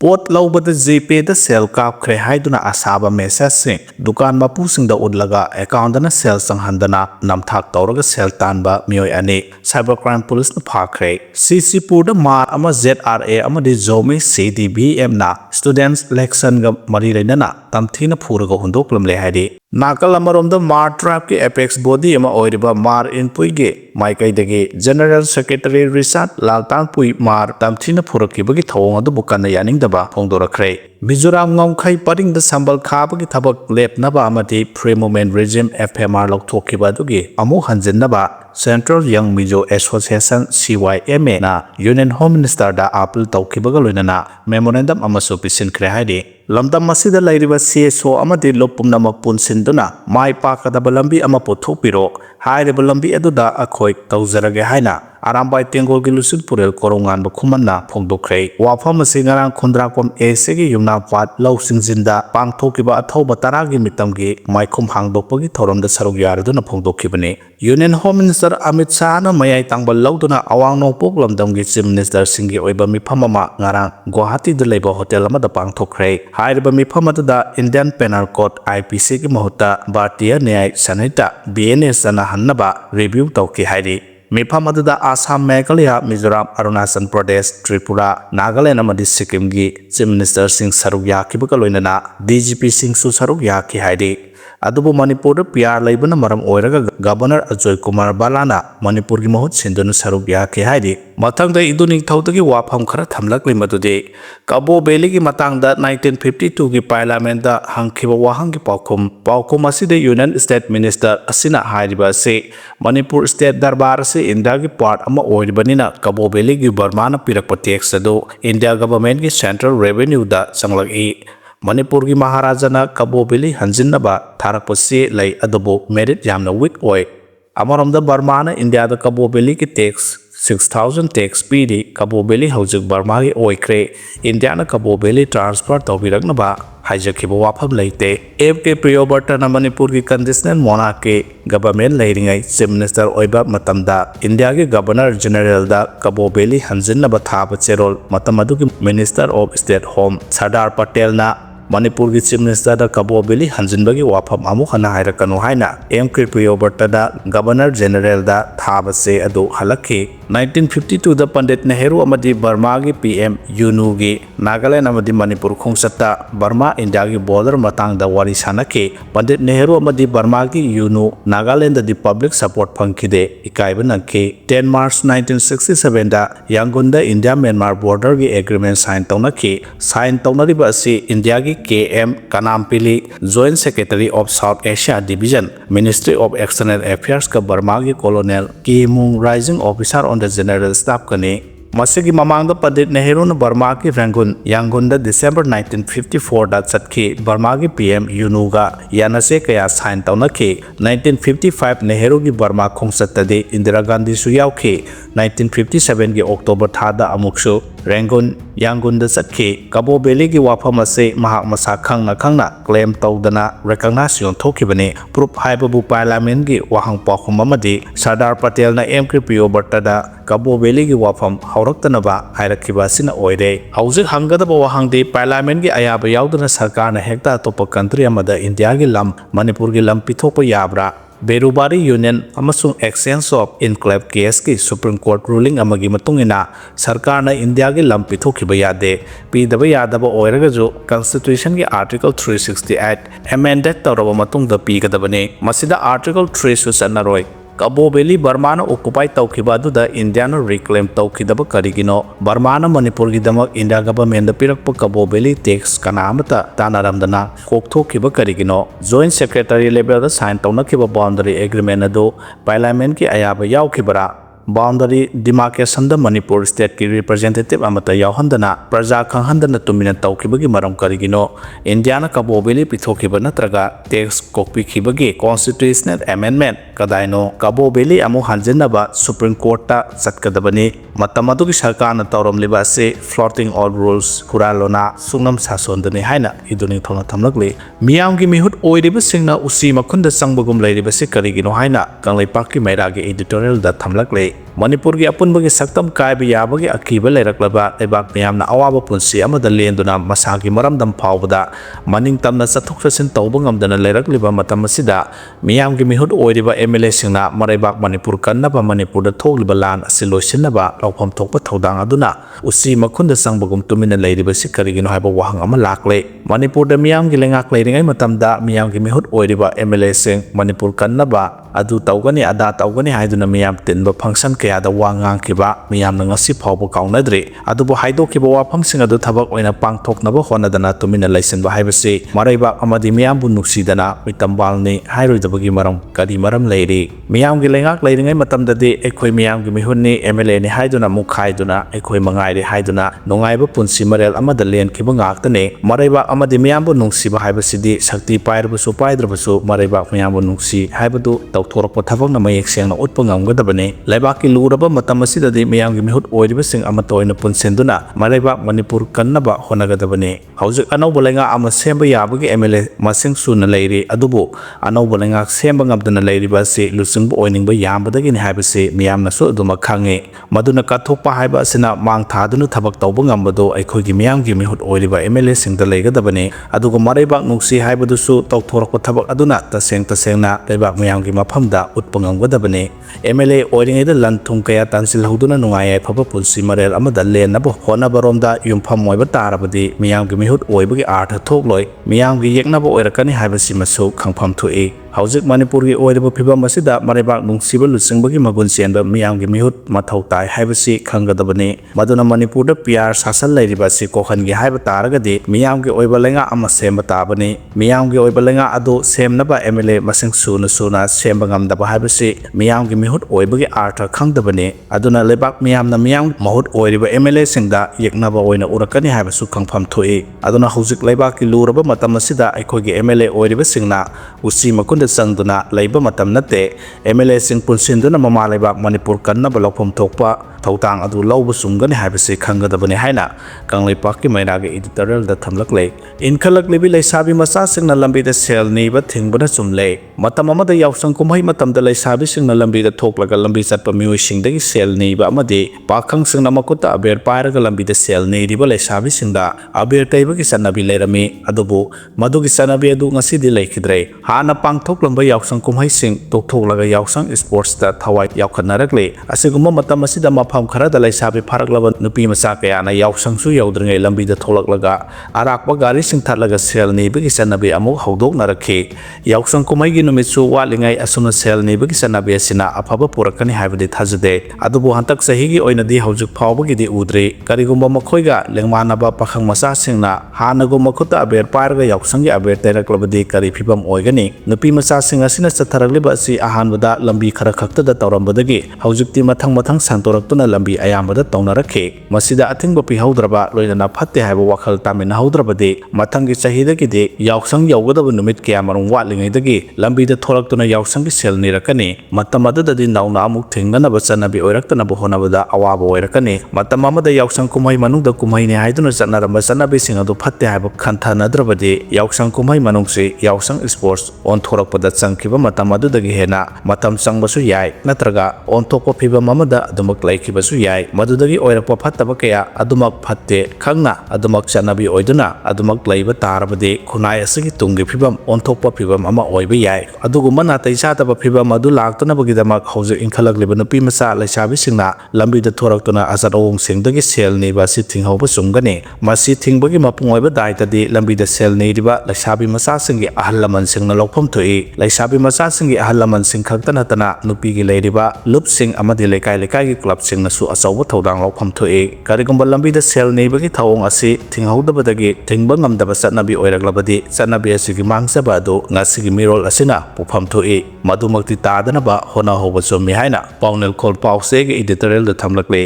Pot laubada GPay da sel kapkhre haiduna asaba message sing dukan mapusingda udlaga account na sel sanghandana namthak tawraga sel tanba mioi ani cybercrime police na phakre CC Pur da Hmar ama ZRA ama di zomi CDBM na students election ga mari rainana tamthina phuraga hundoklam le haidi nakal amarom da Hmar tribe ke apex body ama oiriba Hmar inpui ge maikai dagi general secretary Risat Laltan pui Hmar tamthina phurakibagi thawong adu bukan yaning da Hongdorakre Mizoram ngomkhai paring da sambal khabagi thabak lepnaba amati free movement regime FMR lokthokhiba dugi amu hanjinnaba Central Young Mizo Association CYMA na Union Home Minister da appeal tawkhibaga loinana memorandum amasu pisinkhre haidi lamdam masida lairiba CSO amati lopumna mapun sinduna mai pakadaba lambi ama pothopiro hairiba lambi aduda akhoi tawjarage haina arambai tengol gi lusin purel korongan bakhumanna phongdokhrei wafam asi ngarang khundrakom AC gi yumna pat lausingjinda pangthokiba athoba taragi mitamgi maikhum hangdokpagi thoramda saruk yaraduna phongdokhibani Union Home Minister Amit Shah na mayai tangbal lauduna awang nongpok lamdamgi Chief Minister singi oiba mifam ama ngarang Guwahati da leiba hotel amada pangthokhrei hairiba mifam da Indian Penal Code IPC gi mahutta Bharatiya Nyay Sanhita BNS na hannaba review tawki hairi Mifam aduda Assam Meghalaya Mizoram Arunachal Pradesh Tripura Nagaland amadi Sikkim gi Chief Minister sing saruk yakibaga loinana DGP sing su saruk yaki hairi adubu Manipur da PR laibana maram oiraga Governor Ajoy Kumar Balana Manipur gi mahut sinduna saruk yaki hairi mathangda iduning thaudagi wafam khara thamlakli madude Cabo Valley gi matangda 1952 gi parliament da hangkhiba wahang gi paukhum asida Union State Minister asina hairiba se Manipur State Darbar se India gi part ama oiribanina Cabo Valley gi Burma na pirakpa tax ado India government gi central revenue da changlaki Manipur gi Maharaja na Cabo Valley hanjinnaba tharakpasi lai adobo merit yamna weak oi amaramda Burma na India da Cabo Valley gi tax 6,000 tax pidi Cabo Valley hojik Burma gi oikre India na Cabo Valley transfer tawbiraknaba haijakhiba wafam leite FK Priyoberta na Manipur gi conditional monarch ke government leiringai Chief Minister oiba matamda India gi Governor General da Cabo Valley hanjinnaba thaba cherol matamadu gi Minister of State Home Sardar Patel na Manipur gi Chief Minister da Cabo Valley hanjinbagi wafam amu khana hairakanu haina MK Priyoberta da Governor General da thaba se adu halakhi 1952 da Pandit Nehru amadi Burma gi PM Yunu gi Nagaland amadi Manipur khongsatta Burma India gi border matang da wari sanake Pandit Nehru amadi Burma gi Yunu Nagaland da di public support phangkhide ikaiba nangke 10 March 1967 da Yangon da India Myanmar border gi agreement sign tawnariba asi India gi KM Kanampili Joint Secretary of South Asia Division Ministry of External Affairs ka Burma gi Colonel Ki Mung Rising Officer on the General Staff kani masigi mamangda Pandit Nehru na Burma ki Yangon da December 1954 da chatkhi Burma gi PM Yunu ga yanase kaya sign tawnaki 1955 Nehru gi Burma khongsattadi Indira Gandhi su yaukhi 1957 gi October thada amuksu Yangon da chatkhi Cabo Valley gi wafam ase mahak masa khangna claim tawdana recognition thokibani proof haibabu parliament gi wahang pakhum amadi Sardar Patel na MK Priyoberta da Cabo Valley gi wafam hauraktanaba hairakhiba sina oire hauzik hangadaba wahangdi parliament gi ayaba yauduna sarkar na hekta topa country amada India gi lam Manipur gi lam pithopa yabra Berubari Union amasung exchange of enclave case ki Supreme Court ruling amagi matungina sarkar na India gi lam pithokiba yade pidaba yadaba oiragaju constitution gi article 368 amended tawraba matungda pigadabane masida article 3 su sanaroi Cabo Valley Burma na occupy tawkhiba aduda India na reclaim tawkhidaba karigino Burma na Manipur gi damak India government da pirakpa Cabo Valley tax kanamata tanaramdana kokthokiba karigino Joint Secretary level da sign tawnakhiba boundary agreement adu parliament ki ayaba yaukhibara boundary demarcation da Manipur state ki representative amata yauhandana praja khanghandana tumina tawkhibagi maram karigino India na Cabo Valley pithokiba natraga tax kokpikhibagi constitutional amendment kadaino Cabo Valley amu hanjinnaba Supreme Court ta chatkadabani matamadu gi sarkar na tawramliba ase floating all rules kuralona sungnam sasondani haina iduni thona thamlakli miyam gi mihut oiriba singna usi makhunda changbagum leiriba se karigino haina kanglai pakki maira gi editorial da thamlakle Manipurgi apunbagi saktam kaiba yabagi akiba leiraklaba leibak miyamna awaba punsi amada lenduna masagi maramdam phawbada maning tamna chathok chasin tawba ngamdana leirakliba matam asida miyamgi mihut oiriba MLA singna maraibak Manipur kannaba Manipurda thogliba lan asi loisinaba lawpham thokpa thodang aduna usi makhunda sangbagum tumina leiriba sikarigino haiba wahang ama lakle Manipurda miyamgi lengak leiringai matamda miyamgi mihut oiriba MLA sing Manipur kannaba adu tawgani ada tawgani haiduna miyam tinba function kaya da wangang kiba miyam na ngasi phawbo kaunadri adubo haido kiba wafam sing adu thabak oina pangthoknaba honadana tumina laisinba haibasi maraiba amadi miyam bu nuksidana mitambalni hairoidabagi maram kadi maram leiri miyam gi lengak leiringai matamdadi ekhoi miyam gi mihunni MLA ni haiduna mukhaiduna ekhoi mangairi haiduna nongaiba punsi marel amada len kiba ngaktane maraiba amadi miyam bu nungsiba haibasidi shakti pairbasu paidrabasu maraiba miyam bu nungsi haibadu tawthorapwa thabak na mayek sengna utpa ngamgadabane laibaki luraba matam asidadi miyamgi mihut oiribasing amata oina punsenduna maraiba Manipur kannaba honagadabane hauzik anauba lenga ama semba yabagi MLA masing suna leiri adubu anauba lenga semba ngamdana leiriba se lusingba oiningba yambadagi ni haibase miyamna so aduma khange maduna kathokpa haiba asina mang thaduna thabak tawba ngambado aikhoigi miyamgi mihut oiriba MLA singda leigadabane aduga maraiba nungsi haibadusu tawthorapwa thabak aduna tasengna laibak miyamgi mafamda utpa ngamgadabane MLA oiringayda lanthung kaya tansil hoduna nungayay phaba punsi marel amada lennabo honabaromda yumpham oiba tarabadi miyamgi mihut oibagi artha thokloi miyamgi yeknaba oirakani haibasi masu khangpham thoi hauzik Manipurgi oiriba phibam asida maraibak nungsiba lusingbagi magun senba miyamgi mihut mathau tai haibasi khangadabane maduna Manipurda PR sasal leiribasi kokhangi haiba taragadi miyamgi oiba lenga ama semba tabane miyamgi oiba lenga adu semnaba MLA masing suna semba ngamdaba haibasi miyamgi mihut oibagi artha khangdabane aduna lebak miyamna miyam mahut oiriba MLA singda yeknaba oina urakani haibasu khangpham thoi aduna hauzik lebaki luraba matam asida aikhogi MLA oiriba singna usi makunda sangduna leiba matam nate MLA sing punsinduna mama lebak Manipur kannaba lawpham thokpa thawtang adu lawba sumgani haibasi khangadabane haina kangleipaki mairagi editorial da thamlaklei inkhalak lebi leisabi macha singna lambi da sel niba thingbana chumle matam amada yawsang kumhai matam da leisabi singna lambi da thoklaga lambi chatpa mioi singdagi sel niba amadi pakhang singna makuta aber pairaga lambi da sel niba leisabi singda aber taibagi sanabi leirami adubu madugi sanabi adu ngasidi leikidre hana pangthoklamba yawsang kumhai sing toktholaga yawsang sports da thawai yaukhannarakle asigumma matam asida mafam kharada leisabi pharaklaba nupi macha kayana yawsangsu yaudringai lambi da tholaklaga arakpa gari sing thatlaga sel nibagi sanabi amuk hawdoknarakhi yawsang kumhai gi numitsu walingai asuna sel nibagi sanabi asina afaba purakani haibadi thajade adubu hantak sahigi oinadi haujuk phawbagi di udre karigumba makhoiga lengmanaba pakhang macha singna hanago makhuta aber parga yawsangi aber teraklabadi kari phibam oigani nupi macha sing asina chatharagliba asi ahanbada lambi khara khakta da tawrambadagi haujukti mathang santoraktuna lambi ayambada tawnarakhe masida athingba pihaudraba loinana phatte haiba wakhal tamina haudrabadi mathangi chahidagi de yawsang yawgadaba numit kya marung watlingaidagi lambi da thoraktuna yawsangi sel nirakani matamadadi nauna amuk thinganaba chanabi oiraktanaba honabada awaba oirakani matamamada yawsang kumhai manungda kumhai ne haiduna chanaramba chanabi singadu phatte haiba khantanadrabadi yawsang kumhai manungsi yawsang sports on thorakpada changkiba matamadudagi hena matam changbasu yai natraga on thokpa phibam amada adumak laikibasu yai madudagi oirakpa phattaba kaya adumak phatte khangna adumak chanabi oiduna adumak laiba tarabadi khunai asigi tunggi phibam on thokpa phibam ama oiba yai adugumma natai sataba phibam adu laktanabagi damak hauzik inkhalakliba nupi macha leisabi singna lambi da thoraktuna azarong singdagi sel niba si thinghauba sumgani masi thingbagi mapung oiba daitadi lambi da sel niba leisabi macha singi ahalaman singna lokpham thoi leisabi macha singi ahalaman sing khaktana tana nupi gi leiriba lup sing amadi lekai gi club sing nasu achauba thodang lokpham thoi karigumba lambi da sel nibagi thawong asi thinghaudabadagi thingba ngamdaba chanabi oiraglabadi chanabi asigi mangsaba adu ngasigi mirol asina pupham thoi madumakti tadanaba hona hoba chommi haina pawnel khol pause ge editorial da thamlakle